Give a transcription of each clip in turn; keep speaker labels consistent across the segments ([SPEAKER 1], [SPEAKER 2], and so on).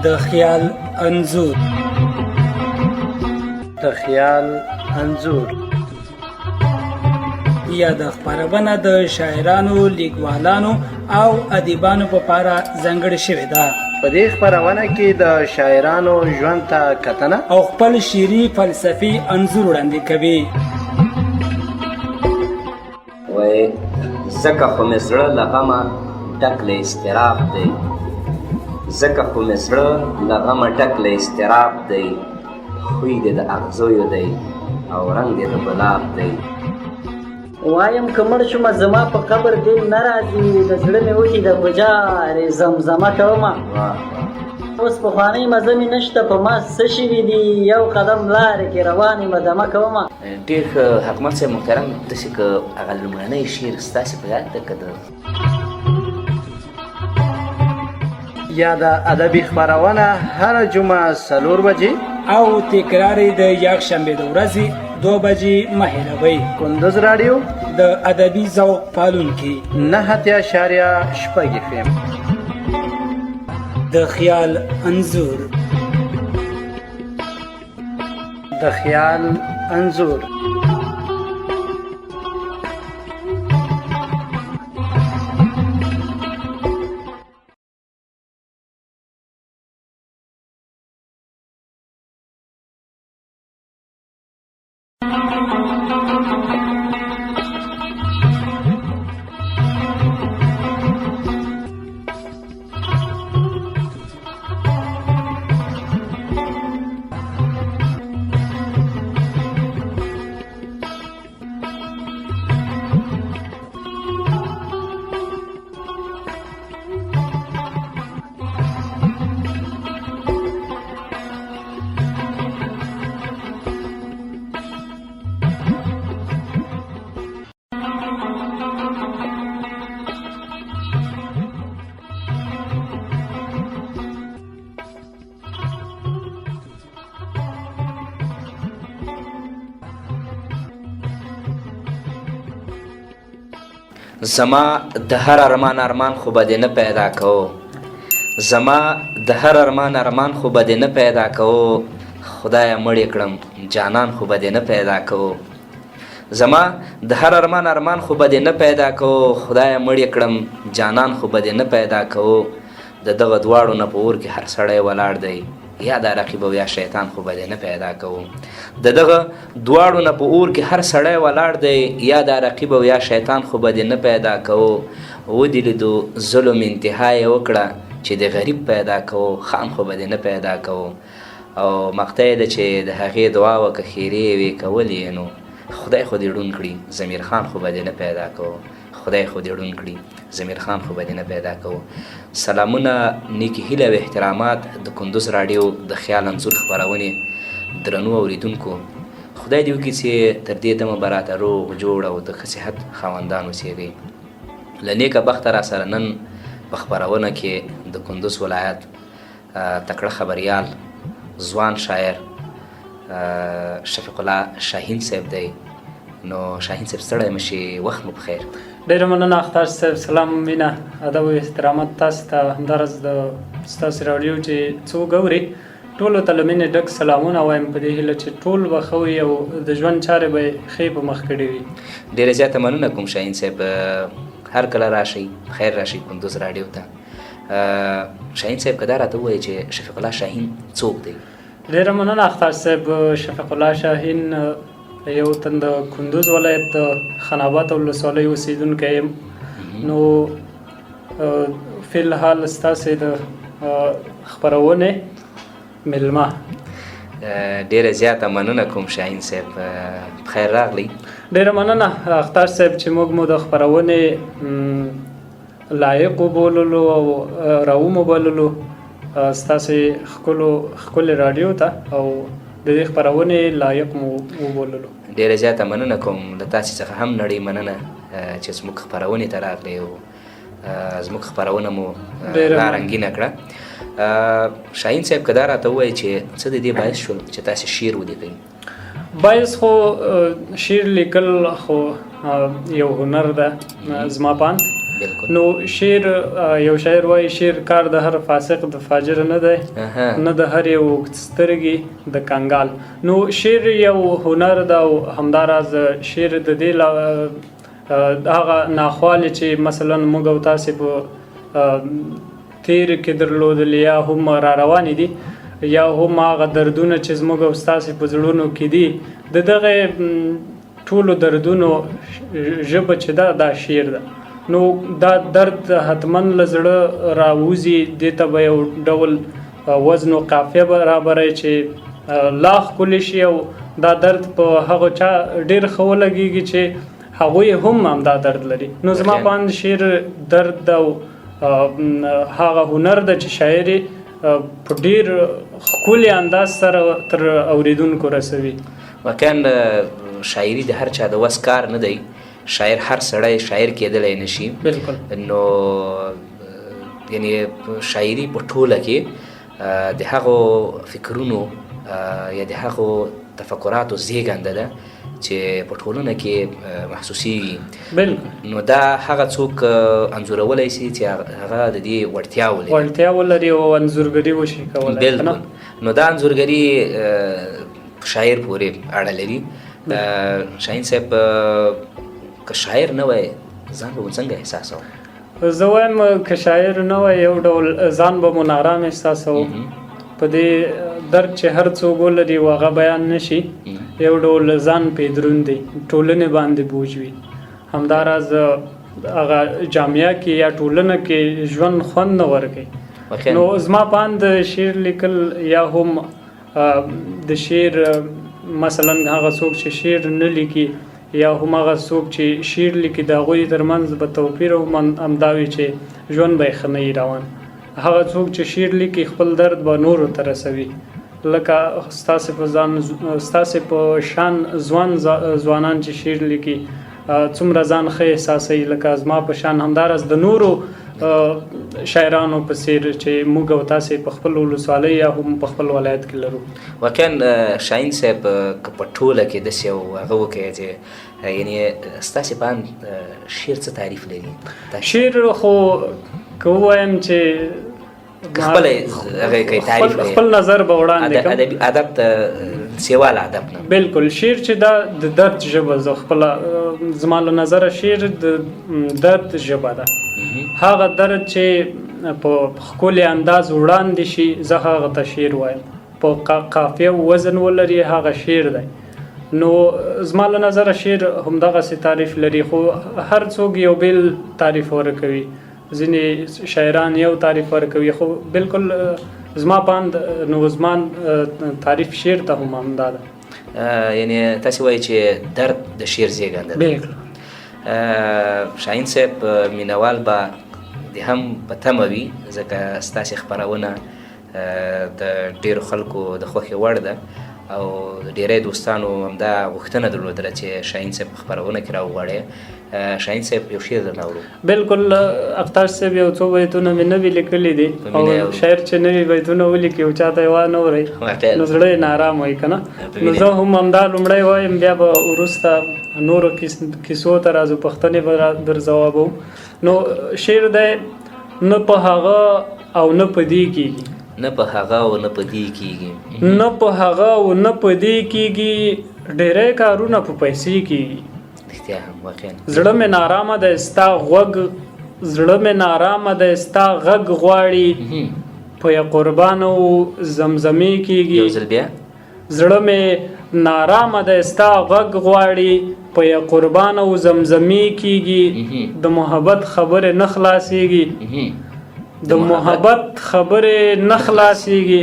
[SPEAKER 1] د خیال انځور.
[SPEAKER 2] د خیال انځور
[SPEAKER 1] یا د خپرونه د شاعرانو، لیکوالانو او ادیبانو په پاره ځانګړې شوې ده.
[SPEAKER 2] په دې خپرونه کې د شاعرانو ژوند ته کتنه
[SPEAKER 1] او خپل شعري فلسفي انځور وړاندې کوي.
[SPEAKER 3] وای زکه خو مې زړه له غمه ډک له اضطراب دی، زکه خو مې زړه له غمه ډک له اضطراب دی، خوی دې د اغزیو دی او رنګ دې د ګلاب دی.
[SPEAKER 4] وایم که مړ شومه زما په قبر دل نه راځي، د زړه مې وچې د ګجارې زمزمه کومه. اوس پخوانۍ مزه مې نشته، په ما څه شوي دي، یو قدم لارې کې روان یم دمه کومه.
[SPEAKER 5] ډېر ښه حکومت صاحب محترم، داسې که هغه لومړنی شعر ستاسې په یاد ده که د
[SPEAKER 2] یا د ادبي خپرونه هره جمعه 4 بجې
[SPEAKER 1] او تکرار یې د یکشنبې د ورځې 2 بجې مه هېروئ.
[SPEAKER 2] کندوز راډیو
[SPEAKER 1] د ادبي ذوق پالونکي
[SPEAKER 2] 9.6 FM.
[SPEAKER 1] د خیال انځور.
[SPEAKER 2] د خیال انځور
[SPEAKER 5] زما د هر ارمان خو به دې نه پیدا کوو، زما د هر ارمان خو به دې نه پیدا کوو، خدایه مړ یې کړم جانان خو به دې نه پیدا کوو. زما د هر ارمان خو به دې نه پیدا کوو، خدایه مړ یې کړم جانان خو به دې نه پیدا کوو. د دغه دواړو نه په اور کې هر سړی ولاړ دی، یا دا رقیب او یا شیطان خو به دې نه پیدا کوو. د دغه دواړو نه په اور کې هر سړی ولاړ دی، یا دا رقیب او یا شیطان خو به دې نه پیدا کوو. ودې لیدو ظلم انتها یې وکړه چې د غریب پیدا کوو، خان خو به دې نه پیدا کوو. او مقطع یې ده چې د هغې دعا وکړه خیرې یې وې کولې نو خدای خو دې ړوند کړي ضمیر خان خو به دې نه پیدا کوو، خدای خو دې ړوند کړي ضمیر خان خو به دې نه پیدا کوو. سلامونه، نیکې هیله او احترامات د کندوز راډیو د خیال انځور خپرونې درنو اوریدونکو. خدای دې وکړي چې تر دې دمه به راته روغ جوړ او د ښه صحت خاوندان اوسېږئ. له نیکه بخته را سره نن په خپرونه کې د کندوز ولایت تکړه خبریال ځوان شاعر شفیق الله شاهین صاحب دی. نو شاهین صاحب ستړی مه شي، وخت مو بخیر.
[SPEAKER 6] ډېره مننه اختر صاحب. سلام، مینه، ادب او احترامات تاسو ته، همداراز د ستاسو راډیو چې څوک اوري ټولو ته له مینې ډک سلامونه وایم په دې هیله چې ټول به ښه وي او د ژوند چارې به یې ښې په مخ کړې وي.
[SPEAKER 5] ډېره زیاته مننه کوم شاهین صاحب، هر کله راشئ، خیر راشئ کندوز راډیو ته. شاهین صاحب که دا راته ووایي چې شفیق الله شاهین څوک دی؟
[SPEAKER 6] ډېره مننه اختر صاحب. شفیق الله شاهین یو تن د کندوز ولایت د خاناباد ولسوالۍ اوسېدونکی یم. نو فی الحال ستاسې د خپرونې مېلمه.
[SPEAKER 5] ډېره زیاته مننه کوم شاهین صاحب، بخیر راغلی.
[SPEAKER 6] ډېره مننه اختر صاحب چې موږ مو د خپرونې لایق وبوللو او راومو بللو ستاسې ښکلې راډیو ته او د دې خپرونې لایق مو وبوللو.
[SPEAKER 5] ډېره زیاته مننه کوم له تاسې څخه هم نړۍ مننه چې زموږ خپرونې ته راغلی او زموږ خپرونه مو رنګینه کړه. شاهین صاحب که دا راته ووایي چې څه د دې باعث شول چې تاسې شعر ولیکئ؟
[SPEAKER 6] باعث خو شعر لیکل خو یو هنر ده زما په اند.
[SPEAKER 5] بالکل.
[SPEAKER 6] نو شعر یو شاعر وایي شعر کار د هر فاسق د فاجر نه دی نه د هر یو سترګې د کنګال. نو شعر یو هنر ده او همداراز شعر د دې هغه ناخوالې چې مثلا موږ او تاسې په تیر کې درلودل یا هم را روانې دي یا هم هغه دردونه چې زموږ او ستاسې په زړونو کې دي د دغه ټولو دردونو ژبه چې ده دا شعر ده. نو دا درد حتما له زړه راوځي، دې ته به یو ډول وزن و قافیه برابروي چې لا ښکلې شي او دا درد په هغو چا ډېر ښه ولګېږي چې هغوی هم همدا درد لري. نو زما په اند شعر درد او هغه هنر ده چې شاعر په ډېر ښکلي انداز سره تر اورېدونکو رسوي.
[SPEAKER 5] واقعا شاعري د هر چا د وس کار نه دی. شاعر هر سړی شاعر کېدلی نشي.
[SPEAKER 6] بالکل.
[SPEAKER 5] نو یعنی شاعري په ټوله کې د هغو فکرونو یا د هغو تفکراتو زیږنده ده چې په ټولنه کې محسوسیږي.
[SPEAKER 6] بالکل.
[SPEAKER 5] نو دا هغه څوک انځورولی سي چې هغه د دې
[SPEAKER 6] وړتیا ولري او انځورګري وشي کولی.
[SPEAKER 5] بالکل. نو دا انځورګري شاعر پورې اړه لري. شاهین صاحب که شاعر نه وای ځان به مو څنګه احساسوه؟
[SPEAKER 6] زه وایم که شاعر نه وای یو ډول ځان به مو نارام احساسوه. په دې درد چې هر څوک ولري او هغه بیان نشي یو ډول ځان پې دروند دی، ټولنې باندې بوج وي. همداراز هغه جامعه کې یا ټولنه کې ژوند خوند نه ورکوي. نو زما په اند شعر لیکل یا هم د شعر مثلا هغه څوک چې شعر نه لیکي یا هم هغه څوک چې شعر لیکي د هغوی ترمنځ به توپیر همدا وي چې ژوند به یې ښه نه وي روان. هغه څوک چې شعر لیکي خپل درد به نورو ته رسوي. لکه ستاسې په شان ځوانان چې شعر لیکي څومره ځان ښه احساسوي، لکه زما په شان همداراز د نورو شاعرانو په څیر چې موږ او تاسې په خپل ولسوالۍ یا هم په خپل ولایت کې لرو.
[SPEAKER 5] واقعا شاهین صاحب که په ټوله کې داسې یو هغه وکړئ چې یعنې ستاسې په اند شعر څه تعریف لري؟
[SPEAKER 6] شعر خو که ووایم چې
[SPEAKER 5] خپل هغه کوي تعریف لري،
[SPEAKER 6] خپل نظر به وړاندې کړم.
[SPEAKER 5] ادب ته سیوال ادب نه.
[SPEAKER 6] بالکل. شعر چې دا د درد ژبه زه خپله زما له نظره شعر د درد ژبه ده. هغه درد چې په ښکلي انداز وړاندې شي زه هغه ته شعر وایم. په قافیه او وزن ولري هغه شعر دی. نو زما له نظره شعر همدغسې تعریف لري، خو هر څوک یو بیل تعریف ورکوي. ځینې شاعران یو تعریف ورکوي، خو بالکل زما په اند نو زما تعریف شعر ته هم همدا ده.
[SPEAKER 5] یعنې تاسې وایي چې درد د شعر زیږنده ده.
[SPEAKER 6] بالکل.
[SPEAKER 5] شاهین صاحب مینوال به د هم په تمه وي ځکه ستاسې خپرونه د ډېرو خلکو د خوښې وړ ده او ډېری دوستانو همدا غوښتنه درلودله چې شاهین صاحب په خپرونه کې راوغواړئ. شاهین صاحب یو شعر درنه اورو.
[SPEAKER 6] بالکل. اختر صاحب یو څو بیتونه مې نوي لیکلي دي او شاعر چې نوي بیتونه ولیکي او چاته یې وانه اورئ نو زړه یې نارام وایي که نه. نو زه هم همدا لومړی وایم، بیا به وروسته نورو کیسو ته راځو، پوښتنې به در ځوابوم. نو شعر دی نه په هغه او نه په دې کېږي،
[SPEAKER 5] نه په هغه او نه په دې کېږي،
[SPEAKER 6] نه په هغه او نه په دې کېږي، ډېری کارونه په پیسې کېږي. زړه مې نارامه ده ستا غوږ، زړه مې نارامه ده ستا غږ غواړي، په یا قربان او زمزمې کېږي.
[SPEAKER 5] یو ځل بیا.
[SPEAKER 6] زړه مې نارامه ده ستا غږ غواړي، په یا قربان او زمزمې کېږي. د محبت خبرې نه خلاصېږي، د محبت خبرې نه خلاصېږي،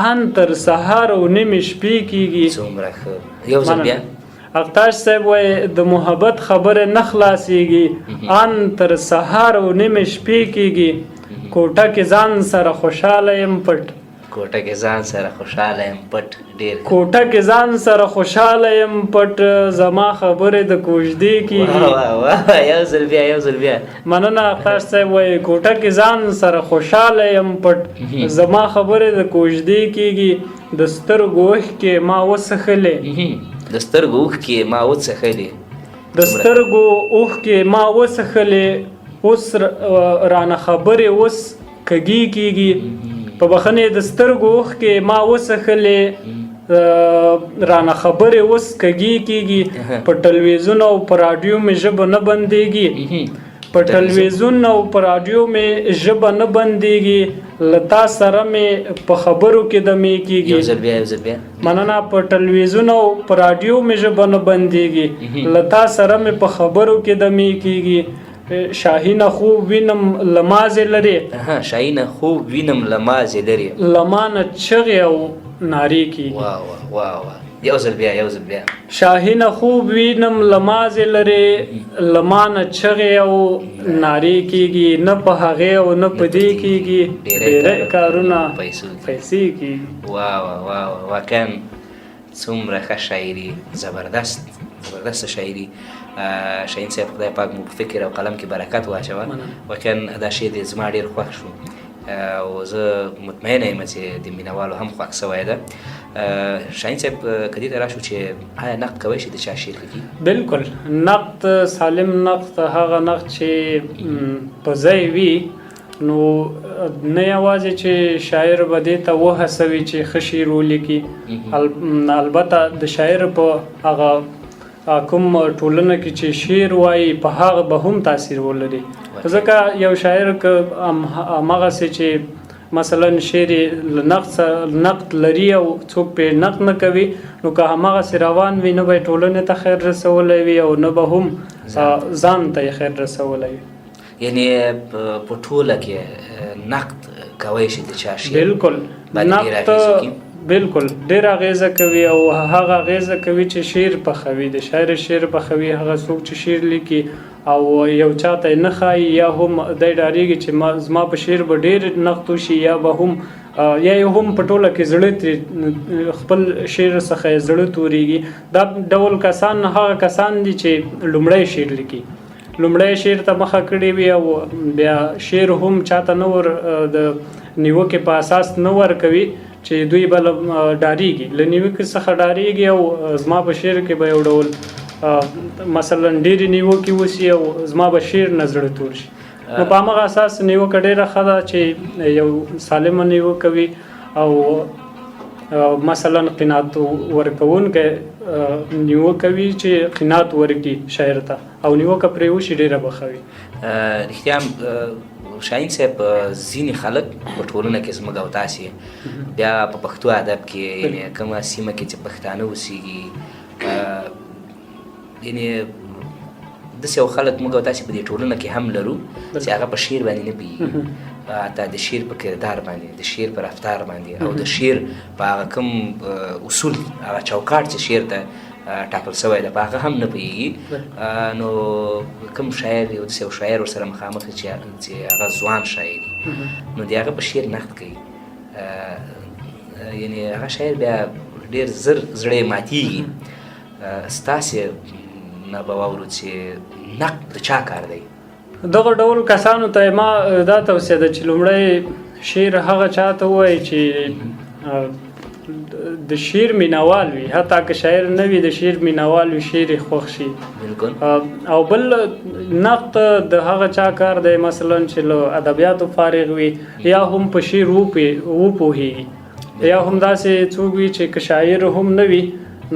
[SPEAKER 6] ان تر سهار او نیمې شپې کېږي.
[SPEAKER 5] څومره ښه. یو ځل بیا.
[SPEAKER 6] اختر صاحب وایي د محبت خبرې نه خلاصېږي، ان تر سهار او نیمې شپې کېږي. کوټه کې ځان سره خوشحاله یم پټ،
[SPEAKER 5] کوټه کې ځان سره خوشحاله یم پټ. ډېر
[SPEAKER 6] کوټه کې ځان سره خوشحاله یم پټ، زما خبرې د کوژدې کېږي.
[SPEAKER 5] یو ځل بیا. یو ځل بیا.
[SPEAKER 6] مننه. اختر صاحب وایي کوټه کې ځان سره خوشحاله یم پټ، زما خبرې د کوژدې کېږي. د سترګو اوښکې ما وڅښلې،
[SPEAKER 5] د سترګو اوښکې ما وڅښلې،
[SPEAKER 6] د سترګو اوښکې ما وڅښلې، اوس رانه خبرې اوس کږي کېږي په بخښنې د سترګو اوښکې ما وڅښلې رانه خبرې اوس کږي کېږي په ټلویزیون او په راډیو مې ژبه نه بندېږي په ټلویزیون او په راډیو مې ژبه نه بندېږي له تا سره مې په خبرو کې دمې کېږي
[SPEAKER 5] یو ځل بیا
[SPEAKER 6] مننه په ټلویزیون او په راډیو مې ژبه نه بندېږي له تا سره مې په خبرو کې دمې کېږي شاهینه خوب وینم لمازې لرې
[SPEAKER 5] شاهینه خوب وینم لمازې لرې
[SPEAKER 6] لمانه چغې او نارې کېږي
[SPEAKER 5] واه یو ځل بیا
[SPEAKER 6] شاهینه خوب وینم لمازې لرې لمانه چغې او نارې کېږي نه په هغې او نه په دې کېږي ډېری کارونه پیسې کېږي
[SPEAKER 5] واه واقعا څومره ښه شاعري زبردست شاعري شاهین صاحب خدای پاک مو په فکر او قلم کې برکت واچوه واقعا دا شی دی زما ډېر خوښ شو او زه مطمئنه یم چې د مینوالو هم خوښ سوی ده شاهین صاحب که دې ته راشو چې آیا نقد کوی شي د چا شعر لیکي
[SPEAKER 6] بلکل نقد سالم نقد هغه نقد چې په ځای وي نو نه یوازې چې شاعر به دې ته وهڅوي چې ښه شعر ولیکي البته د شاعر په هغه کوم ټولنه کې چې شعر وایي په هغه به هم تاثیر ولري ځکه یو شاعر که همغسې چې مثلا شعر نقد لري او څوک پرې نقد نه کوي نو که همغسې روان وي نه به یې ټولنې ته خیر رسولی وي او نه به هم ځان ته یې خیر رسولی وي
[SPEAKER 5] یعنی په ټوله کې نقد کوی شي د چا شعر
[SPEAKER 6] بلکل نقد بلکل ډېر اغیزه کوي او هغه اغیزه کوي چې شعر پخوي د شاعر شعر پخوي هغه څوک چې شعر لیکي او یو چاته یې نه ښایي یا هم دی ډارېږي چې زما په شعر به ډېر نقد وشي یا به هم یا یې هم په ټوله کې زړه خپل شعر څخه یې زړه تورېږي دا ډول کسان هغه کسان دي چې لومړی شعر لیکي لومړی شعر ته مخه کړې وي او بیا شعر هم چاته نه ور د نیوکې په اساس نه ورکوي چې دوی به ډارېږي له نیوکې څخه ډارېږي او زما په شعر کې به یو ډول مثلا ډېرې نیوکې وسي او زما به شعر نه زړه تور شي نو په همغه اساس نیوکه ډېره ښه ده چې یو سالمه نیوکه وي او مثلا قناعت ورکوونکی نیوکه وي چې قناعت ورکړي شاعر ته او نیوکه پرې وشي ډېره به ښه وي
[SPEAKER 5] رښتیا شاهین صاحب ځینې خلک په ټولنه کې زموږ او تاسې بیا په پښتو ادب کې یعنې کومه سیمه کې چې پښتانه اوسېږي یعنې داسې یو خلک موږ او تاسې په دې ټولنه کې هم لرو چې هغه په شعر باندې نه پوهېږي حتی د شعر په کردار باندې د شعر په رفتار باندې او د شعر په هغه کوم اصول هغه چوکاټ چې شعر ته ټاکل سوی ده په هغه هم نه پوهېږي نو کوم شاعر یو داسې یو شاعر ورسره مخامخ چې هغه ځوان شاعر نو د هغه په شعر نقد کوي یعنې هغه شاعر بیا ډېر زر زړه یې ماتېږي ستاسې نه به واورو چې نقد د چا کار دی
[SPEAKER 6] دغه ډول کسانو ته ما دا توصیه ده چې لومړی شعر هغه چا ته ووایي چې د شعر مینوال وي حتی که شاعر نه وي د شعر مینوال وي شعر یې خوښ شي او بل نقد د هغه چا کار دی مثلا چې له ادبیاتو فارغ وي یا هم په شعر وپوهېږي یا هم داسې څوک وي چې که شاعر هم نه وي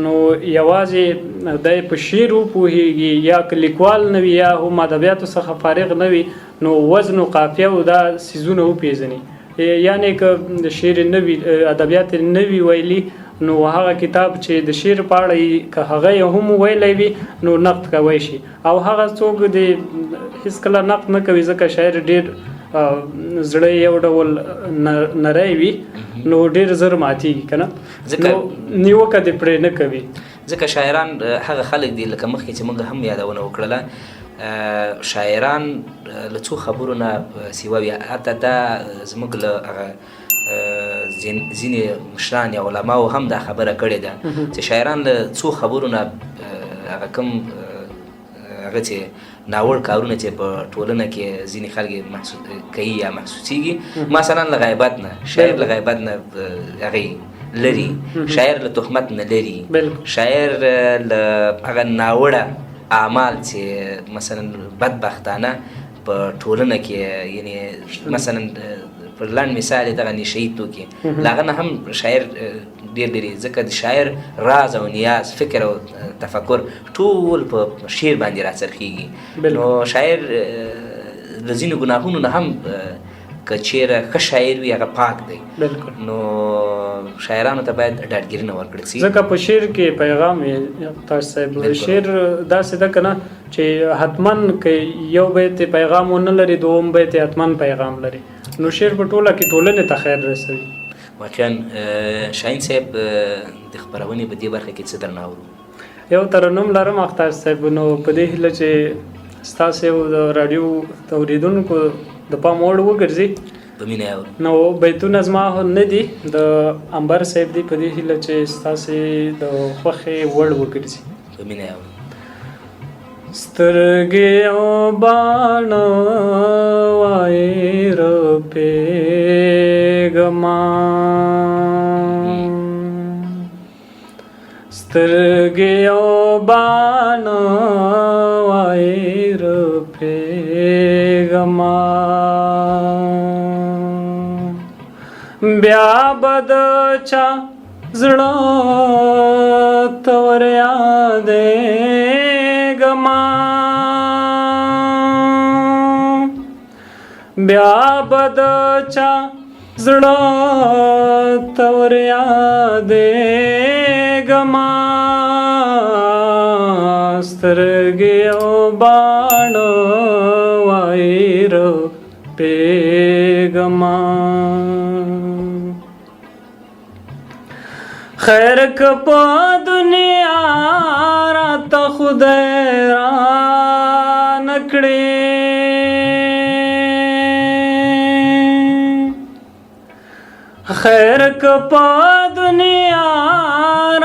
[SPEAKER 6] نو یوازې دی په شعر وپوهېږي یا که لیکوال نه وي یا هم ادبیاتو څخه فارغ نه وي نو وزن و قافیه او دا څیزونه وپېژني یعنې که د شعر نه وي ادبیات نه وي ویلي نو هغه کتاب چې د شعر په اړه که هغه یې هم ویلی وي نو نقد کوی شي او هغه څوک د هېڅکله نقد نه کوي ځکه شاعر ډېر زړه یو ډول نری وي نو ډېر زر ماتېږي که نه نو نیوکه دې پرې نه کوي
[SPEAKER 5] ځکه شاعران هغه خلک دي لکه مخکې چې موږ هم یادونه وکړله شاعران له څو خبرو نه سیوا وي حتی دا زموږ له هغه ځینې مشران یا علماو هم دا خبره کړې ده چې شاعران له څو خبرو نه هغه کوم هغه چې ناوړ کارونه چې په ټولنه کې ځینې خلک کوي یا محسوسېږي مثلا له غیبت نه شاعر له غیبت نه هغې لري شاعر له تهمت نه لري شاعر له هغه ناوړه اعمال چې مثلا بدبختانه په ټولنه کې یعنی مثلا پر لاندې مثال یې دغه نشه یي توکي له هغه نه هم شاعر ډېر لري ځکه د شاعر راز او نیاز فکر او تفکر ټول په شعر باندې راڅرخېږي نو شاعر د ځینو ګناهونو نه هم که چیرې ښه شاعر وي هغه پاک دی
[SPEAKER 6] بالکل
[SPEAKER 5] نو شاعرانو ته باید ډاډګیري نه ورکړل شي
[SPEAKER 6] ځکه په شعر کې پیغام یې تاج صاحب شعر داسې ده که نه چې حتما که یو بیت پیغام ونه لري دوم بیت حتما پیغام لري نو شعر په ټوله کې ټولنې ته خیر رسوي
[SPEAKER 5] واقعا شاهین صاحب د خپرونې په دې برخه کې څه درنه اورو
[SPEAKER 6] یو ترنم لرم اختر صاحب نو په دې هیله چې ستاسو د رادیو اوریدونکو د پام وړ وګرځي
[SPEAKER 5] په مینه اورو
[SPEAKER 6] نو بیتونه زما نه دي د انبر صاحب دی په دې هیله چې ستاسو د خوښې وړ وګرځي
[SPEAKER 5] په مینه اورو
[SPEAKER 6] سترګې او باڼه وایې رپېږما سترګې او باڼه وایې رپېږما بیا به د چا زړه ته ور یادېږما بیا به د چا زړه ته ور یادېږما سترګې او باڼه وایې رپېږما خیر که په دنیا راته خدای رانکړې خیر که په دنیا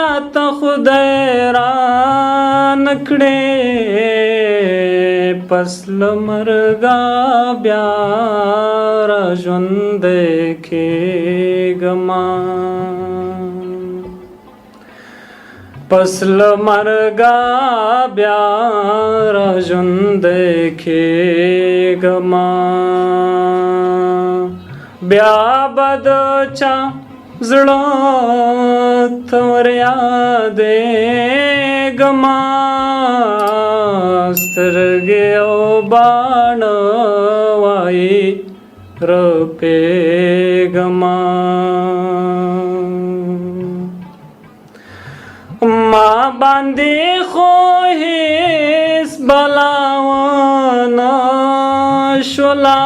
[SPEAKER 6] راته خدای رانکړې پس له مرګه بیا را ژوندی کېږما پس له مرګه بیا را ژوندی کېږما بیا به د چا زړه ته ور یادېږما سترګې او باڼه وایې رپېږما ما باندې خو هېڅ بلا ونه شوله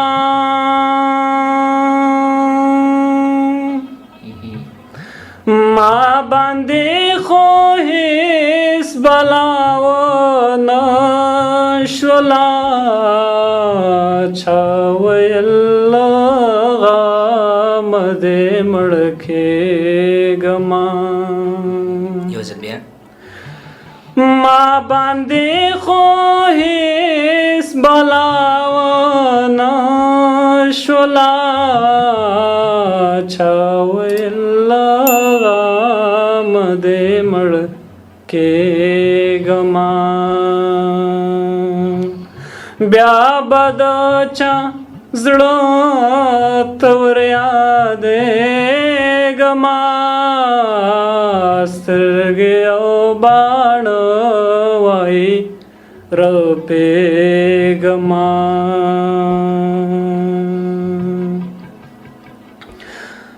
[SPEAKER 6] ما باندې خو هېڅ بلا ونه شوله چا ویل له غمه دې مړ کېږما
[SPEAKER 5] یو ځل بیا
[SPEAKER 6] ما باندې خو هېڅ بلا ونه شوله چا ویل له غمه دې مړ کېږما بیا به د چا زړه ته ور یادېږما سترګې او باڼه وایې رپېږما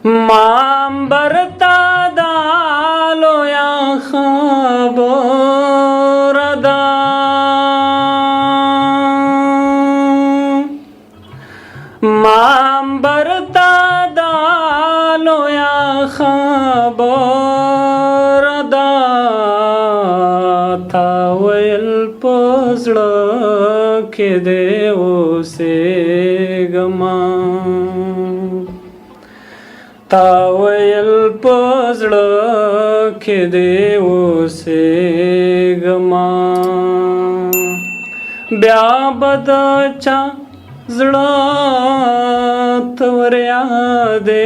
[SPEAKER 6] ما عنبر ته دا لویه خبره ده ما عنبر ته دا لویه خبره ده تا ویل په زړه کې دې اوسېږما تا ویل په زړه کې دې اوسېږما بیا به د چا زړه ته ور یادېږما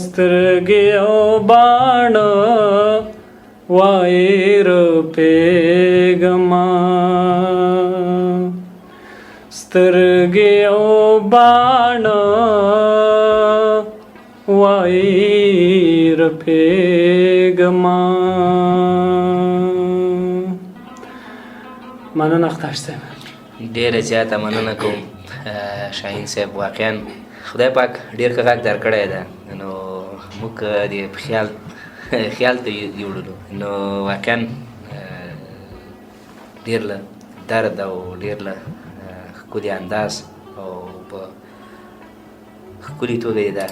[SPEAKER 6] سترګې او باڼه وایې رپېږما سترګې او باڼه وایي رپېږما. مننه اختر صاحب.
[SPEAKER 5] ډیره زیاته مننه کوم شاهین صاحب. واقعا خدای پاک ډیر ښه غږ درکړی ده، نو موږ د خیال ته یوړلو، نو واقعا ډیر له درد او ډیر له ښکلي انداز او په ښکلي توګه یې دا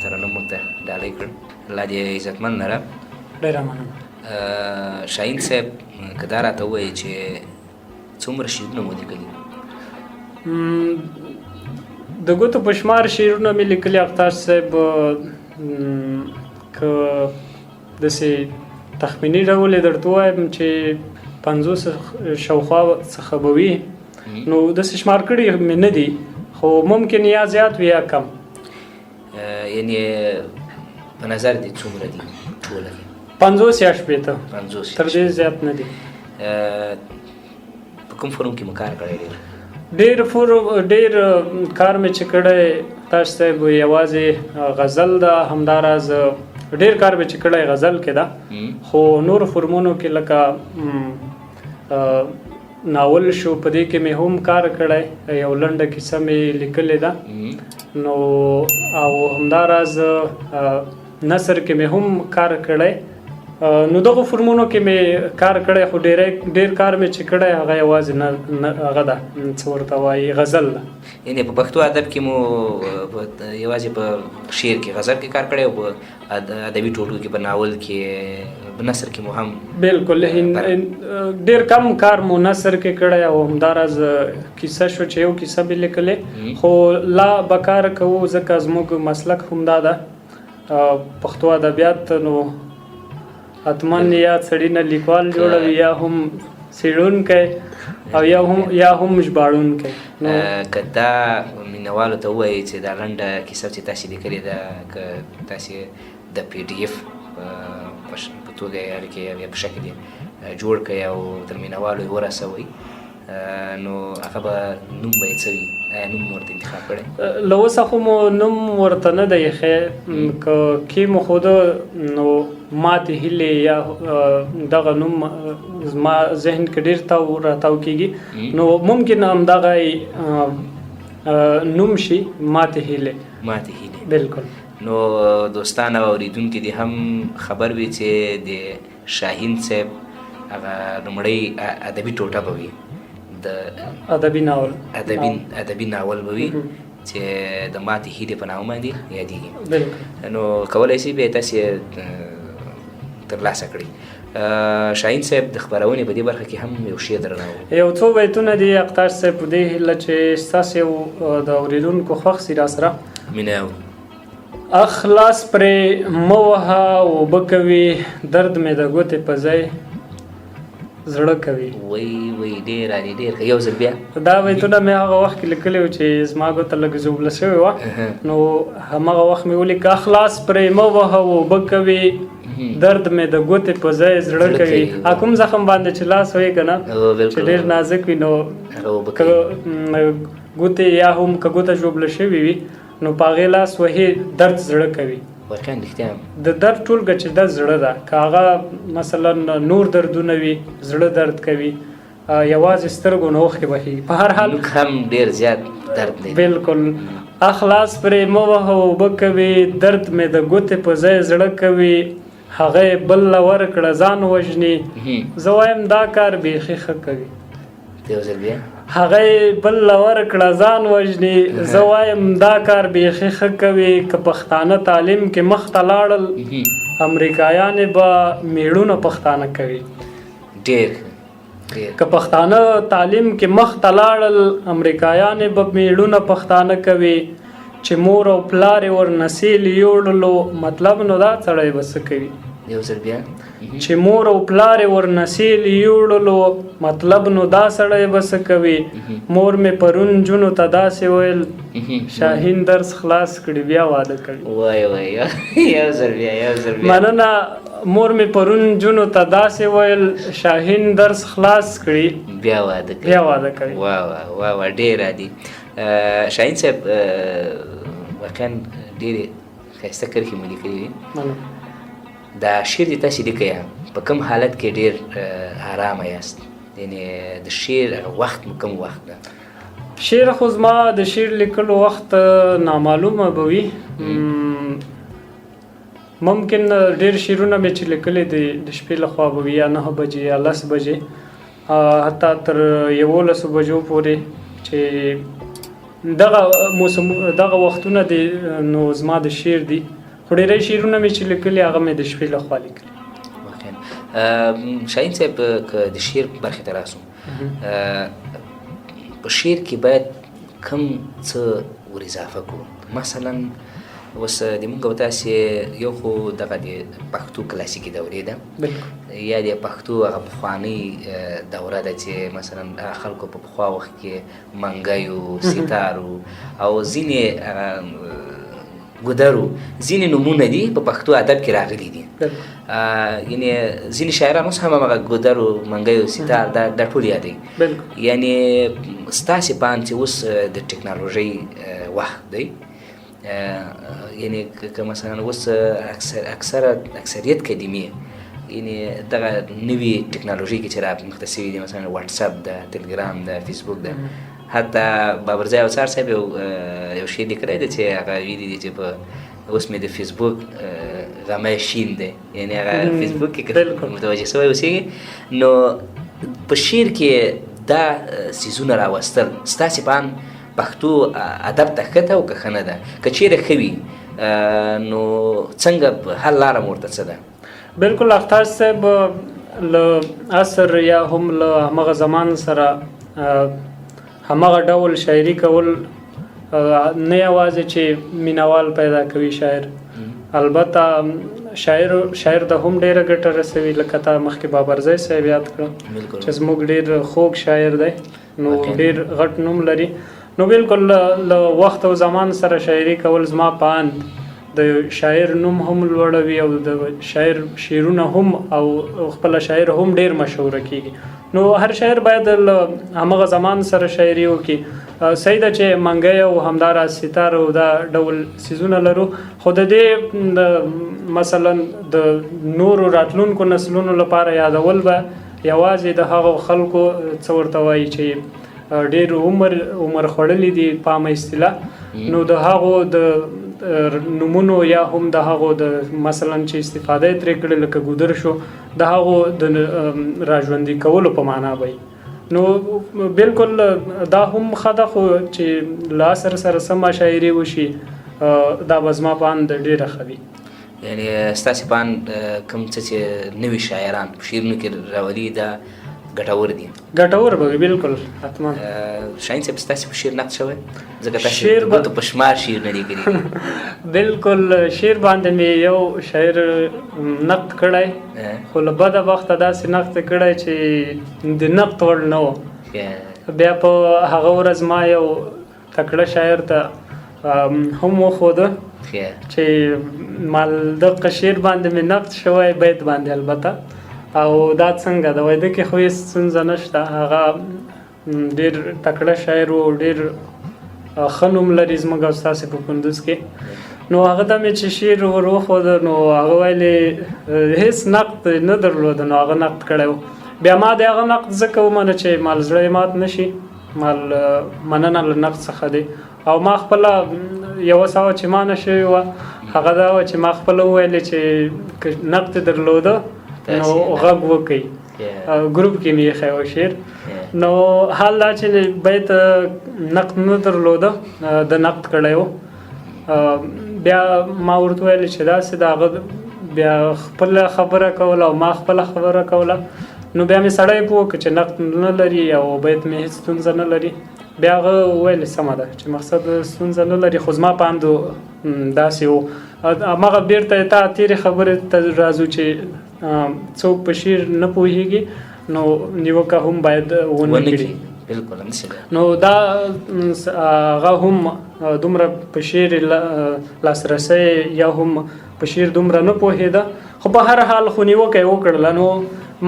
[SPEAKER 5] ترنم موږ ته ډالۍ کړ. الله دې عزتمند لره.
[SPEAKER 6] ډېره مننه.
[SPEAKER 5] شاهین صاحب که دا راته ووایي چې څومره شعرونه مو لیکلي؟
[SPEAKER 6] د ګوتو په شمار شعرونه مې لیکلي اختر صاحب. که داسې تخمیني ډول یې درته ووایم چې 50 شاوخوا څخه به وي، نو داسې شمار کړي مې نه دي، خو ممکن یا زیات وي یا کم.
[SPEAKER 5] یعنې په نظر دې څومره دي ټوله کې؟
[SPEAKER 6] 50 یا 50.
[SPEAKER 5] 50
[SPEAKER 6] تر دې زیات نه دي.
[SPEAKER 5] په کوم فورم کې مو کار کړی ډېر؟
[SPEAKER 6] ډېر کار مې چې کړی تاسو صاحب یوازې غزل ده، همداراز ډېر کار مې چې کړی غزل کې ده، خو نور فورمونو کې لکه ناول شو په دې کې مې هم کار کړی، یو لنډه کیسه مې لیکلې ده، نو او همداراز نثر کې مې هم کار کړی. نو دغه فورمونو کې مې کار کړی، خو ډېر کار مې چې کړی هغه یوازې هغه ده څه ورته وایي غزل ده.
[SPEAKER 5] یعنې په پښتو ادب کې مو یوازې په شعر کې غزل کې کار کړی او په ادبي ټولګو کې په ناول کې په نثر کې مو هم؟
[SPEAKER 6] بالکل ډېر کم کار مو نثر کې کړی او همداراز کیسه شو چې یو کیسه مې لیکلې، خو لا به کار کوو ځکه زموږ مسلک همدا ده پښتو ادبیات. نو حتمن یا سړی نه لیکوال جوړوي یا هم څېړونکی او یا هم ژباړونکی.
[SPEAKER 5] که دا مینهوالو ته ووایي چې دا لنډه کیسه چې تاسې لیکلې ده که تاسې د PDF په توګه یا په شکل یې جوړ کړئ او تر مینهوالو یې ورسوئ، نو هغه به نوم به یې څه وي؟ آیا نوم ورته انتخاب کړی؟
[SPEAKER 6] له اوسه خو مو نوم ورته نه دی ایښی، که کېمښوده نو ماتې هیلې یا دغه نوم زما ذهن کې ډېر راتاو کېږي، نو ممکن همدغه نوم شي ماتې هیلې.
[SPEAKER 5] ماتې هیلې،
[SPEAKER 6] بالکل.
[SPEAKER 5] نو دوستان او اوریدونکي دې هم خبر وي چې د شاهین صاحب هغه لومړی ادبي ټوټه به وي، د
[SPEAKER 6] ادبي ناول
[SPEAKER 5] به وي چې د ماتې هیلې په نامه باندې یادېږي.
[SPEAKER 6] بالکل.
[SPEAKER 5] نو کولی شي بیا تاسې ترلاسه کړي. شاهین صاحب د خپرونې په دې برخه کې هم یو شی درنه
[SPEAKER 6] یو څو بیتونه دي اختر صاحب په دې هیله چې ستاسو یو د اورېدونکو خوښ سي راسره.
[SPEAKER 5] مینه
[SPEAKER 6] اخلاص پرې مه وهه اوبه کوي، درد مې د ګوتې په ځای زړه کوي.
[SPEAKER 5] وای ډېر یو ځل بیا
[SPEAKER 6] دا بیتونه مې هغه وخت کې لیکلي وو چې زما ګوته لږ ژوبله شوې وه، نو همغه وخت مې ولیکه اخلاص پرې مه وهه اوبه کوي، درد مې د ګوتې په ځای زړه کوي. کوم زخم باندې چې لاس وایي که نه چې ډېر نازک وي، نو ګوتې یا هم که ګوته ژوبله شوې وي نو په هغې لاس وهي درد زړه کوي.
[SPEAKER 5] واقعا رښتیا
[SPEAKER 6] د درد ټولګه چې د زړه ده، که هغه مثلا نور دردونه وي زړه درد کوي، یوازې سترګو نه اوښکې بهېږي. په هر حال
[SPEAKER 5] هم ډېر زیات درد دی.
[SPEAKER 6] بالکل. اخلاص پرې مه وهه اوبه کوي، درد مې د ګوتې په ځای زړه کوي، هغه یې بل له ورکړه ځان وژني، زه وایم دا کار بیخي ښه کوي. هغه یې بل له ورکړه ځان وژني، زه وایم دا کار بیخي ښه کوي. که پښتانه تعلیم کې مخ ته لاړل، امریکایانې به میړونه پښتانه کوي.
[SPEAKER 5] ډېر
[SPEAKER 6] که پښتانه تعلیم کې مخ ته لاړل، امریکایانې به میړونه پښتانه کوي. چې مور او پلار یې ورنسیل یوړلو، مطلب نو دا سړی به څه کوي؟ چې مور او پلار یې ورنسیل یوړلو، مطلب نو دا سړی به څه کوي؟ مور مې پرون جونو ته داسې ویل، شاهین درس خلاص کړي بیا واده کوي.
[SPEAKER 5] وای یو ځل بیا
[SPEAKER 6] مننه مور مې پرون جونو ته داسې ویل شاهین درس خلاص کړي
[SPEAKER 5] بیا واده کوي.
[SPEAKER 6] بیا واده کوي.
[SPEAKER 5] واه ډېر عادي. شاهین صاحب واقعا ډېرې ښایسته کرښې مو لیکلي دي. دا شعر دې تاسې لیکئ په کوم حالت کې ډېر ارامه یاست؟ یعنې د شعر وخت مو کوم وخت ده؟
[SPEAKER 6] شعر خو زما د شعر لیکلو وخت نامعلومه به وي. ممکن ډېر شعرونه مې چې لیکلي دي د شپې لخوا به وي یا 9 بجې یا 10 بجې حتی تر 11 بجو پورې چې دغه وختونه دي نو زما د شعر دي. خو ډېری شعرونه مې چې لیکلي هغه مې د شپې لخوا لیکلي.
[SPEAKER 5] شاهین صاحب که د شعر برخې ته راسو په شعر کې باید کم څه ور اضافه کړو؟ مثلا اوس د موږ او تاسې یو خو دغه د پښتو کلاسیکي دورې ده یا د پښتو هغه پخوانۍ دوره ده چې مثلا خلکو په پخوا وخت کې منګیو ستارو او ځینې ګودرو ځینې نومونه دي په پښتو ادب کې راغلي دي. یعنې ځینې شاعران اوس هم هغه ګودرو منګیو ستار دا ټول یادوي. یعنې ستاسې په اند چې اوس د ټکنالوژۍ وخت دی یعنې که مثلا اوس اکثریت کلمې یعنې دغه نوي ټکنالوژي کې چې رامخته سوي دي مثلا واتساپ ده، تلګرام ده، فیسبوک ده، حتی بابرزی اوسار صاحب یو شی لیکلی دی چې هغه ویلي دي چې په اوس مې د فیسبوک غمی شین دی، یعنې هغه فیسبوک کې که متوجه سوی اوسېږي. نو په شعر کې دا څیزونه راوستل ستاسې په اند پښتو ادب ته ښه ده او که ښه نه ده؟ که چیرې ښه وي نو څنګه حل لاره مو ورته څه ده؟
[SPEAKER 6] بلکل اختر صاحب له عصر یا هم له همغه زمان سره همغه ډول شاعري کول نه یوازې چې مینوال پیدا کوي شاعر، البته شاعر ته هم ډېره ګټه رسوي. لکه تا مخکې بابرزی صاحب یاد کړه چې زموږ ډېر خوږ شاعر دی نو ډېر غټ نوم لري. نو بالکل له وخت او زمان سره شاعري کول زما په اند د شاعر نوم هم لوړوي او د شاعر شعرونه هم او خپل شاعر هم ډېر مشهوره کیږي. نو هر شاعر باید همغه زمان سره شاعري وکړي. صحیح ده چې منګی او همدارا ستار او دا ډول څیزونه لرو، خو د دې مثلا د نورو راتلونکو نسلونو لپاره یادول به یوازې د هغو خلکو څه ورته وایي چې ډېر عمر خوړلی دي په عامه اصطلاح، نو د هغو د نومونو یا هم د هغو د مثلا چې استفاده یې ترې کړې لکه ګودر شو د هغو د راژوندي کولو په معنا به نو بالکل دا هم ښه ده، خو چې له عصر سره سمه شاعري وشي دا به زما په اند ډېره ښه وي.
[SPEAKER 5] یعنې ستاسې په اند کوم څه چې نوي شاعران په شعرونو کې راولي دا ګټور دي؟
[SPEAKER 6] ګټور به وي بالکل حتما.
[SPEAKER 5] شاهین صاحب ستاسې په شعر نقد شوی؟ ځکه تاسې ګوتو په شمار شعرونه لیکلي.
[SPEAKER 6] بالکل شعر باندې مې یو شاعر نقد کړی، خو له بده وخته داسې نقد کړی چې د نقد وړ نه و. بیا په هغه ورځ ما یو تکړه شاعر ته هم وښوده چې دغه شعر باندې مې نقد شوی، بیت باندې البته، او دا څنګه د وایده کې خو هېڅ ستونزه نشته. هغه ډېر تکړه شاعر و، ډېر ښه نوم لري زموږ او ستاسې په کندوز کې. نو هغه ته مې چې شعر ور وښوده نو هغه ویلې هېڅ نقد نه درلوده، نو هغه نقد کړی و. بیا ما د هغه نقد ځکه ومنه چې مال زړه یې مات نه شي، مال مننه له نقد څخه دی. او ما خپله یوه سوه چې ما نه شوې وه هغه دا وه چې ما خپله وویلې چې که نقد درلوده نو غږ وکړئ. ګروپ کې مې ایښی و شعر، نو حال دا چې بیت نقد نه درلوده د نقد کړی و. بیا ما ورته ویل چې داسې د هغه بیا خپله خبره کوله او ما خپله خبره کوله، نو بیا مې سړی پوه کړ چې نقد نه لري او بیت مې هېڅ ستونزه نه لري. بیا هغه وویل سمه ده چې مقصد ستونزه نه لري، خو زما په اند داسې و. هماغه بېرته تا تېرې خبرې ته راځو چې څوک په شعر نه پوهېږي نو نیوکه هم باید ونه کړي. نو دا هغه هم دومره په شعر لاسرسی یا هم په شعر دومره نه پوهېده خو په هر حال خو نیوکه یې وکړله نو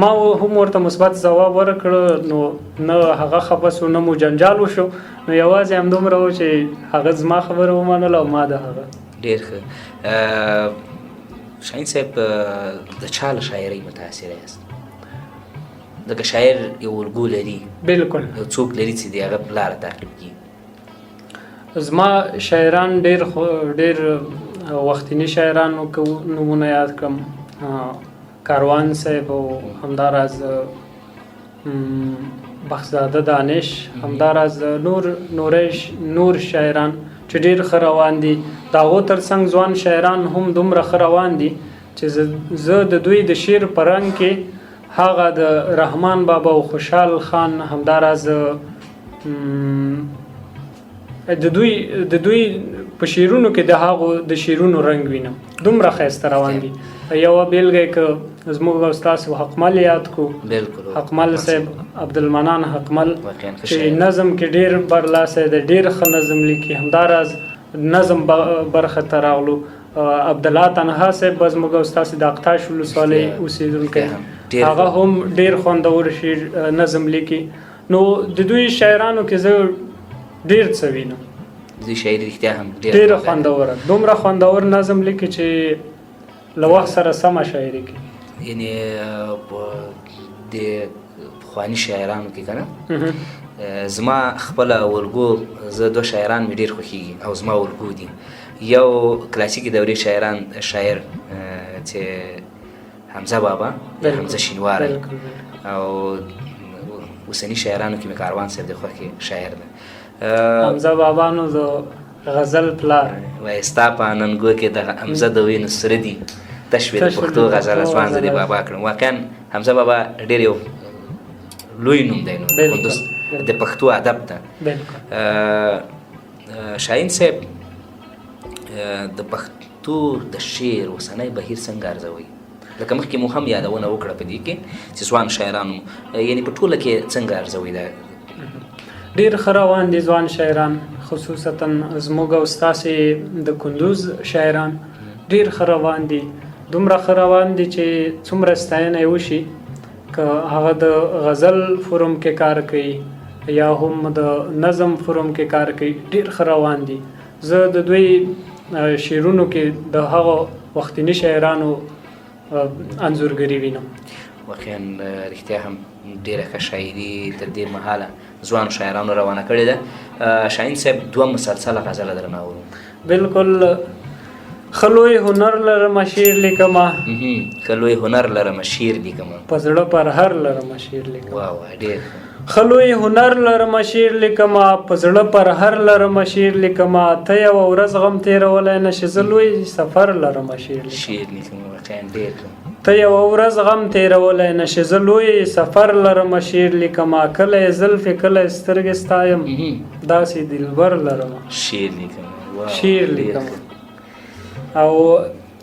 [SPEAKER 6] ما هم ورته مثبت ځواب ورکړ نو نه هغه خفه سو نه مو جنجال وشو نو یوازې همدومره و چې هغه زما خبره ومنله او ما د هغه.
[SPEAKER 5] ډېر ښه. شاهین صاحب د چا له شاعرۍ متاثره یاست؟ لکه شاعر یو الګو لري،
[SPEAKER 6] بالکل
[SPEAKER 5] یو څوک لري چې د هغه په لاره تعقیب کړي.
[SPEAKER 6] زما شاعران ډېر وختینی شاعرانو که نومونه یاد کړم کاروان صاحب او همداراز بخزاده دانش، همداراز نور شاعران چې ډېر ښه روان دي. د هغو تر څنګ ځوان شاعران هم دومره ښه روان دي چې زه د دوی د شعر په رنګ کې هغه د رحمان بابا او خوشحال خان همداراز د دوی په شعرونو کې د هغو د شعرونو رنګ وینم دومره ښایسته روان دي. یوه بیلګه که زموږ استاد حقمل یاد کو، حقمل صاحب عبدالمنان حقمل چې نظم کې ډېر برلاسه دی، ډېر ښه نظم لیکي. همداراز نظم برخه ته راغلو عبدالله تنها صاحب زموږ استاد د اقتاش ولسوالۍ اوسېدونکی، هغه هم ډېر خوندور شعر نظم لیکي. نو د دوی شاعرانو کې زه ډېر څه وینم.
[SPEAKER 5] دوی شاعري رښتیا هم
[SPEAKER 6] ډېره خوندوره، دومره خوندور نظم لیکي چې له وخت سره سمه شاعري کوي.
[SPEAKER 5] یعنې د پخواني شاعرانو کې که نه زما خپله الګو زه دوه شاعران مې ډېر خوښېږي او زما الګو دي. یو کلاسیکي دورې شاعر چې حمزه بابا یا حمزه شینواری، او اوسني شاعرانو کې مې کاروان صاحب د خوښې شاعر دی.
[SPEAKER 6] حمزه بابا نو د غزل پلار
[SPEAKER 5] وایي ستا په اننګو کې د حمزه د وینو سره دي تشوي د پښتو غزل ځوان زه دې بابا کړم. واقعا حمزه بابا ډېر یو لوی نوم دی نو د پښتو ادب ته. شاهین صاحب د پښتو د شعر اوسنی بهیر څنګه ارزوئ؟ لکه مخکې مو هم یادونه وکړه په دې کې چې ځوان شاعرانو یعنې په ټوله کې څنګه ارزوئ؟
[SPEAKER 6] ډېر ښه روان دي ځوان شاعران، خصوصا زموږ او ستاسې د کندوز شاعران ډېر ښه روان دي. دومره ښه روان دي چې څومره ستاینه یې وشي که هغه د غزل فورم کې کار کوي یا هم د نظم فورم کې کار کوي، ډېر ښه روان دي. زه د دوی شعرونو کې د هغو وختینی شاعرانو انځورګري وینم.
[SPEAKER 5] واقعا رښتیا هم ډېره ښه شاعري تر دې مهاله ځوانو شاعرانو روانه کړې ده. شاهین صاحب دوه مسلسله غزله درنه اورو.
[SPEAKER 6] بالکل. خلوی هنر لرم شعر لیکمه،
[SPEAKER 5] خلوی هنر لرم شعر لیکمه،
[SPEAKER 6] په زړه پر هر لرم شعر لیکمه.
[SPEAKER 5] واه ډېر
[SPEAKER 6] خلوی هنر لرم شعر لیکمه، په زړه پر هر لرم شعر لیکمه. ته یوه ورځ غم تېرولی نشې، زه لوی سفر لرم شعر
[SPEAKER 5] لیکمه. واقعا ډېر
[SPEAKER 6] ته یوه ورځ غم تېرولی نشې، زه لوی سفر لرم شعر لیکمه. کله یې زلفې کله یې سترګې ستایم، داسې دلبر لرم
[SPEAKER 5] شعر لیکمه.
[SPEAKER 6] شعر لیکمه. او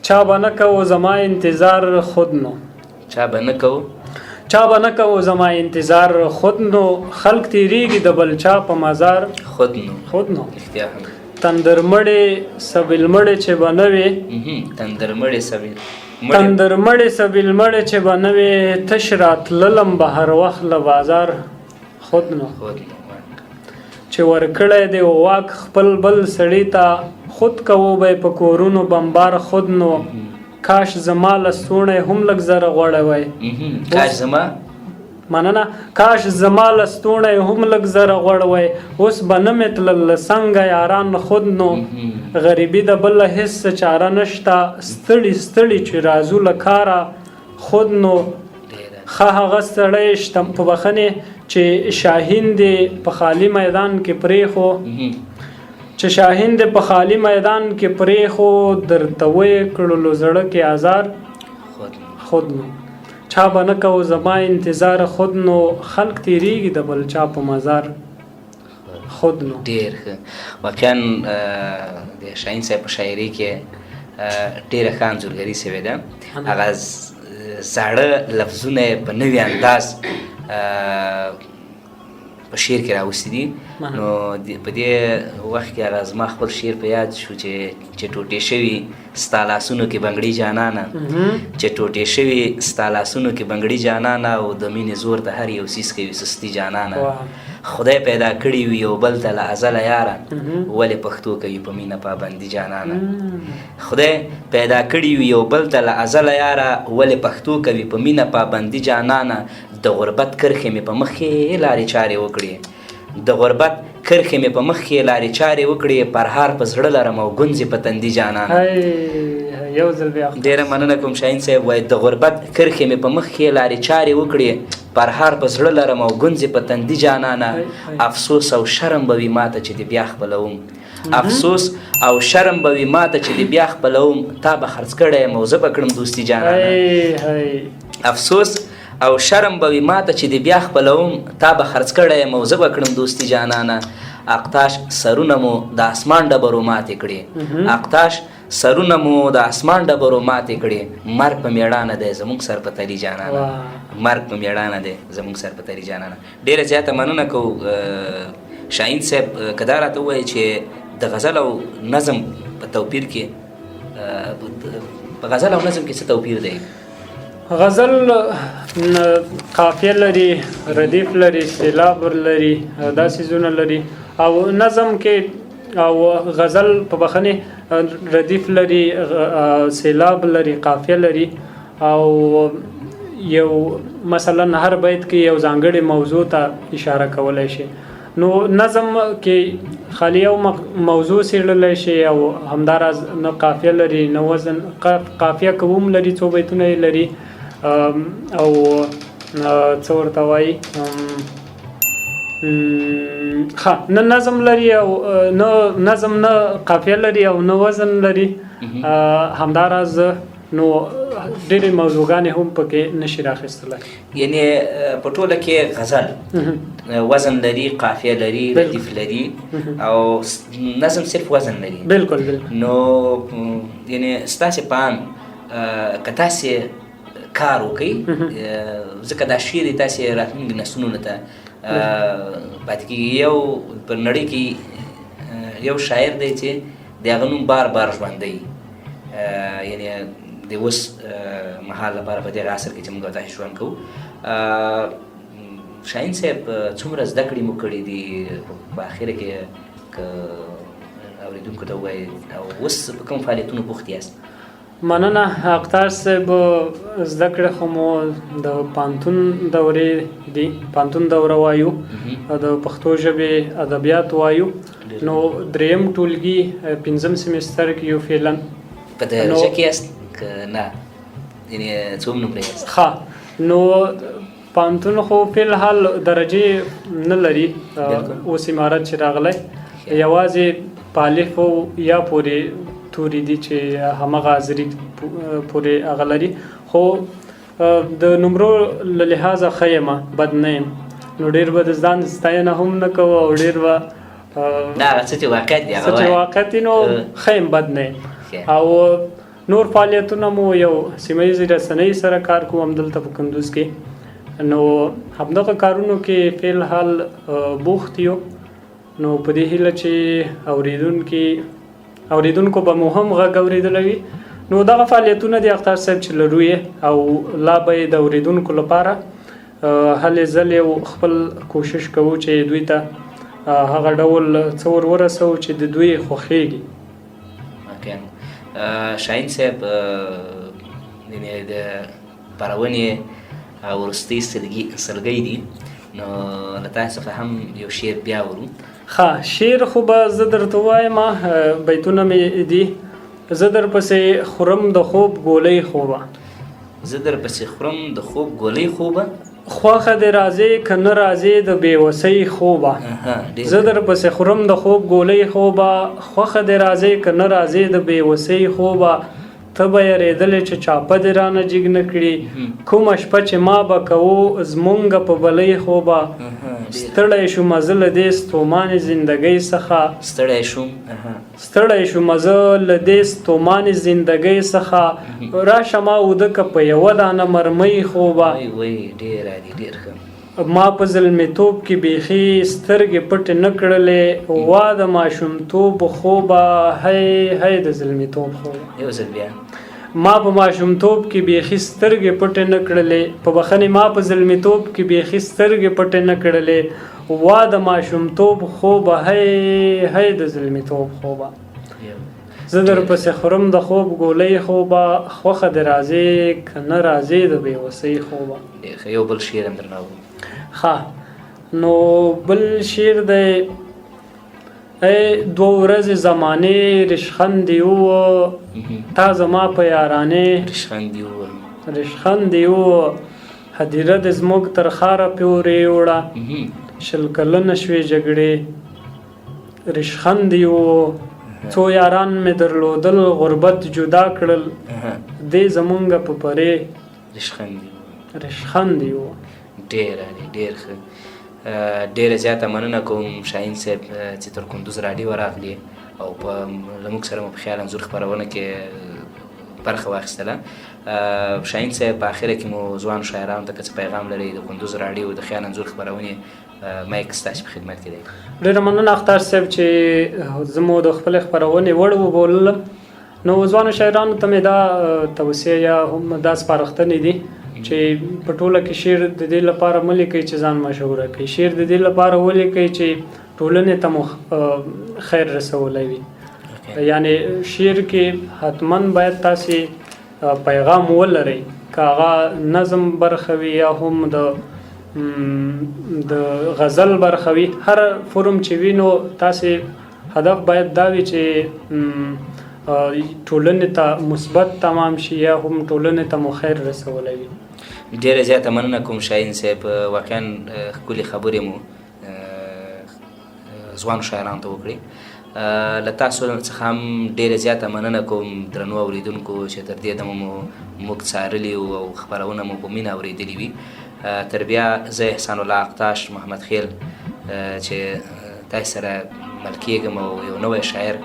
[SPEAKER 6] چا به نه کوو زما انتظار خود نو،
[SPEAKER 5] چا به نه
[SPEAKER 6] کوو زما انتظار خود نو. خلق تیریږي د بل چا په مزار خود نو. تندر مړې سبیل مړې چې به نه وې، تندر مړې سبیل مړې چې به نه وې. تش راتللم به هر وخت له بازار خود نو. چې ورکړی دی واک خپل بل سړي ته، خود کوو به په کورونو بمبار خود نو. کاش زما لستوڼی هم لږ زره غوړی وی، کاش زما لستوڼی هم لږ زره غوړ وی. اوس به نه مې تلل څنګه یاران خود نو. غریبي د بله هېڅ څه چاره نشته، ستړي چې راځو له کاره خود نو. ښه هغه سړی په بخښنې چې شاهین دې په خالي میدان کې پرېښو، چې شاهین دې په خالي میدان کې پرېښو. درته ویې کړلو زړه کې آزار خود نو. چا به نه کوو زما انتظار خود نو. خلق تیریږي د بل چا په مزار خود نو.
[SPEAKER 5] ډېر ښه. واقعا د شاهین صاحب په شاعري کې ډېره ښه انځورګري شوې ده. هغه زاړه لفظونه په نوي انداز په شعر کې راوستي دي. نو په دې وخت کې هغه زما خپل شعر په یاد شو چې ټوټې شوي ستا لاسونو کې بنګړي جانانه، چې ټوټې شوي ستا لاسونو کې بنګړي جانانه، او د مینې زور د هر یو سیس کوي سستی جانانه. خدای پیدا کړي وي یو بل ته له ازله یاره، ولې پښتو کوي په مینه پابندي جانانه. خدای پیدا کړي وي یو بل ته له ازله یاره، ولې پښتو کوي په مینه پابندي جانانه. د غربت کرښې مې په مخ کې لارې چارې وکړې، د غربت کرښې مې په مخ کې لارې چارې وکړې، پرهار په زړه لرم او ګونځې په تندي جانانه.
[SPEAKER 6] یو ځل بیا
[SPEAKER 5] ډېره مننه کوم شاهین صاحب. وایي د غربت کرښې مې په مخ کې لارې چارې وکړې، پرهار په زړه لرم او ګونځې په تندي جانانه. افسوس او شرم به وي ماته چې د بیا خپلوم، افسوس او شرم به وي ماته چې د بیا خپلوم، تا به خرڅ کړی یم او زه به کړم دوستي جانانه. افسوس او شرم به وي ماته چې د بیا خپلوم، تا به خرڅ کړی یم او زه به کړم دوستي جانانه. اقتاش سرونه مو د اسمان ډبرو ماتې کړې، اقتاش سرونه مو د اسمان ډبرو ماتې کړې، مرګ په میړانه دی زموږ سر په تلي جانانه، مرګ په میړانه دی زموږ سر په تلي جانانه. ډېره زیاته مننه کوو شاهین صاحب. که دا راته ووایي چې د غزل او نظم په توپیر کې، په غزل او نظم کې څه توپیر دی؟
[SPEAKER 6] غزل قافیه لري، ردیف لري، سیلاب لري، دا څیزونه لري. او نظم کې او غزل په بخنه ردیف لري، سیلاب لري، قافیه لري، او یو مثلا هر بیت کې یو ځانګړي موضوع ته اشاره کولای شي. نو نظم کې خالی یو موضوع سیړلی شي او همداراز نه قافیه لري نه وزن. قافیه کوم لري، څو بیتونه لري، او څه ورته وایي نه نظم لري، او نه نظم نه قافیه لري او نه وزن لري. همداراز نو ډېرې موضوعګانې هم پکې نشي راخیستلی.
[SPEAKER 5] یعنې په ټوله کې غزل وزن لري، قافیه لري، ردیف لري، او نظم صرف وزن لري.
[SPEAKER 6] بالکل بالکل.
[SPEAKER 5] نو یعنې ستاسې په اند که تاسې کار وکړئ، ځکه دا شعر یې تاسې راتلونکي نسلونو ته پاتې کېږي. یو په نړۍ کې یو شاعر دی چې د هغه نوم بار بار ژوندی، یعنې د اوس مهال لپاره په دې عصر کې چې موږ تاسې ژوند کوو. شاهین صاحب څومره زده کړې مو کړي دي په اخره کې، که اورېدونکو ته ووایئ او اوس په کوم فعالیتونو بوخت یاست؟
[SPEAKER 6] مننه اقتار صاحب. زده کړې خو مو د پانتون دورې دي، پانتون دوره وایو، د پښتو ژبې ادبیات وایو. نو دریم ټولګي 5م سیمستر کې یو فعلا
[SPEAKER 5] په درجه کې یاست که نه؟ یعنې څوم نمرې یاست؟
[SPEAKER 6] ښه، نو پانتون خو فی الحال درجې نه لري. اوس امارت چې راغلی یوازې په الف او یا پورې توري دي چې همغه حاضري پورې هغه لري، خو د نمرو له لحاظه ښه یم، بد نه یم. نو ډېر به د ځان ستاینه هم نه کوو او ډېر به
[SPEAKER 5] نه هغه څه چې واقعیت دی
[SPEAKER 6] څه چې واقعیت نو ښه یم، بد نه یم. او نور فعالیتونه مو یو سیمه ییزې رسنۍ سره کار کوو همدلته په کندوز کې. نو همدغه کارونو کې فی الحال بوخت یو. نو په دې هیله چې اوریدونکو به مو هم غږ اوریدلی وي. نو دغه فعالیتونه د اختر صاحب چې لرو یې او لا به یې د اوریدونکو لپاره هلې ځلې او خپل کوشش کوو چې دوی ته هغه ډول څه ور ورسوو چې د دوی خوښېږي.
[SPEAKER 5] شاهین صاحب د خپرونې وروستۍ سلګۍ دي، نو له تاسو څخه هم یو شعر بیا ورو.
[SPEAKER 6] ښه، شعر خو به زه درته وایم، بیتونه مې دي. زه در پسې خورم د خوب ګولۍ خوبه،
[SPEAKER 5] زه در پسې خورم د خوب ګولۍ خوبه،
[SPEAKER 6] خوښه دې راځې که نه راځې د بېوسۍ خوبه. زه در پسې خورم د خوب ګولۍ خوبه، خوښه دې راځې که نه راځې د بېوسۍ خوبه. ته به یېرېدلې چې چاپه دې رانه جګ نه کړي، کومه شپه چې ما به کوو زمونږ په بلۍ خوبه. ستړی شومه زه له دې ستومانې زندګۍ څخه، ستړی شومه زه له دې ستومانې زندګۍ څخه. راشه ما اوده که په یوه دانه مرمۍ خوبه. ما په زلمیتوب کې بیخي سترګې پټې نه کړلې وا د ماشومتوب خوبه هی هی د زلمیتوب خوبه
[SPEAKER 5] یو ځل بیا
[SPEAKER 6] ما په ماشومتوب کې بیخي سترګې پټې نه کړلې په بخښنې ما په زلمیتوب کې بیخي سترګې پټې نه کړلې وا د ماشومتوب خوبه هی هی د زلمیتوب خوبه زه در پسې خورم د خوب ګولۍ خوبه خوښه د راځې که نه راځې د بېوسۍ خوبه
[SPEAKER 5] یو بل شعر هم درنه اورو
[SPEAKER 6] ښه نو بل شعر دی دوه ورځې زمانې رشخندې ووه تا زما په یارانې
[SPEAKER 5] رشخندې ووه
[SPEAKER 6] رشخندې ووه هدیره د زموږ تر ښاره پورې وړه شل کلونه شوې جګړې رشخندې ووه څو یاران مې درلودل غربت جدا کړل دې زمونږ په پرې رشخندې ووه
[SPEAKER 5] ډېر ښه ډېره زیاته مننه کوم شاهین صاحب چې تر کندوز راډیو راغلي او په له موږ سره مو په خیال انځور خپرونه کې برخه واخیستله شاهین صاحب په اخره کې مو ځوانو شاعرانو ته که څه پیغام لرئ د کندوز راډیو د خیال انځور خپرونې مایک ستاسې په خدمت کې دی
[SPEAKER 6] ډېره مننه اختر صاحب چې زه مو د خپلې خپرونې وړ وبوللم نو ځوانو شاعرانو ته مې دا توصیه یا هم دا سپارښتنې دي چې په ټوله کې شعر د دې لپاره مه لیکئ چې ځان مشهوره کړئ شعر د دې لپاره ولیکئ چې ټولنې ته مو خیر رسولی وي یعنی شعر کې حتما باید تاسې پیغام ولرئ که هغه نظم برخه وي یا هم د غزل برخه وي هر فورم چې وي نو تاسې هدف باید دا وي چې ټولنې ته مثبت تمام شي یا هم ټولنې ته مو خیر رسولی وي
[SPEAKER 5] ډېره زیاته مننه کوم شاهین صاحب واقعا ښکلې خبرې مو ځوانو شاعرانو ته وکړې له تاسو څخه هم ډېره زیاته مننه کوم درنو اورېدونکو چې تر دې دمه مو موږ څارلي او خپرونه مو په مینه اورېدلي وي تر بیا زه احسان الله اقتاش محمد خیل چې تاسو سره مل کېږم او یو نوی شاعر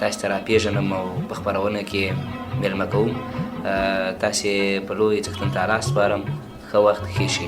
[SPEAKER 5] تاسو ته راپېژنم او په خپرونه کې میلمه کوم تاسې په لوی څښتن تعالی سپارم ښه وخت ښې شي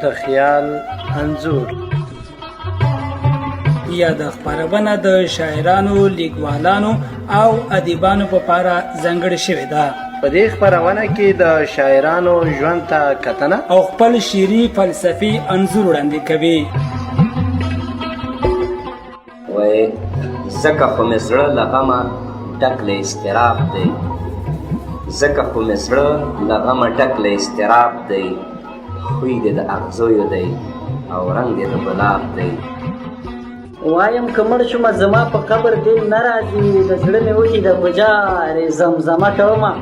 [SPEAKER 1] د خیال انځور یا د خپرونه د شاعرانو لیکوالانو او ادیبانو په پاره ځانګړې شوې ده
[SPEAKER 2] په دې خپرونه کې د شاعرانو ژوند ته کتنه
[SPEAKER 1] او خپل شعري فلسفي انځور وړاندې کوي
[SPEAKER 3] وای زکه خو مې زړه له غمه ډک له اضطراب دی زکه خو مې زړه له غمه ډک له اضطراب دی خوی دې د اغزیو دی او رنګ دې د ګلاب دی
[SPEAKER 4] وایم که مړ شومه زما په قبر دې نه راځي د زړه مې وکړي د ګجارې زمزمه کومه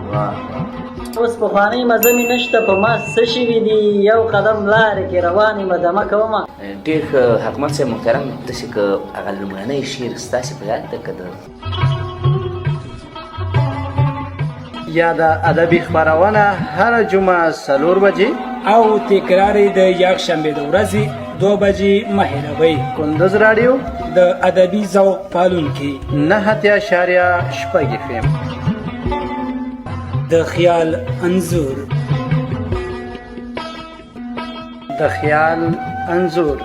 [SPEAKER 4] اوس پخوانۍ مزه مې نشته په ما څه شوي دي یو قدم لارې کې روان یم دمه کومه
[SPEAKER 5] ډېر ښه حکمت صاحب محترم داسې که هغه لومړنی شعر ستاسې په یاد ده که د
[SPEAKER 2] یا د ادبي خپرونه هره جمعه 4 بجې
[SPEAKER 1] او تکرار یې د یکشنبې د ورځې 2 بجې مه هېروئ
[SPEAKER 2] کندوز راډیو
[SPEAKER 1] د ادبي ذوق پالونکي
[SPEAKER 2] 9.6 FM
[SPEAKER 1] د خیال انځور
[SPEAKER 2] د خیال انځور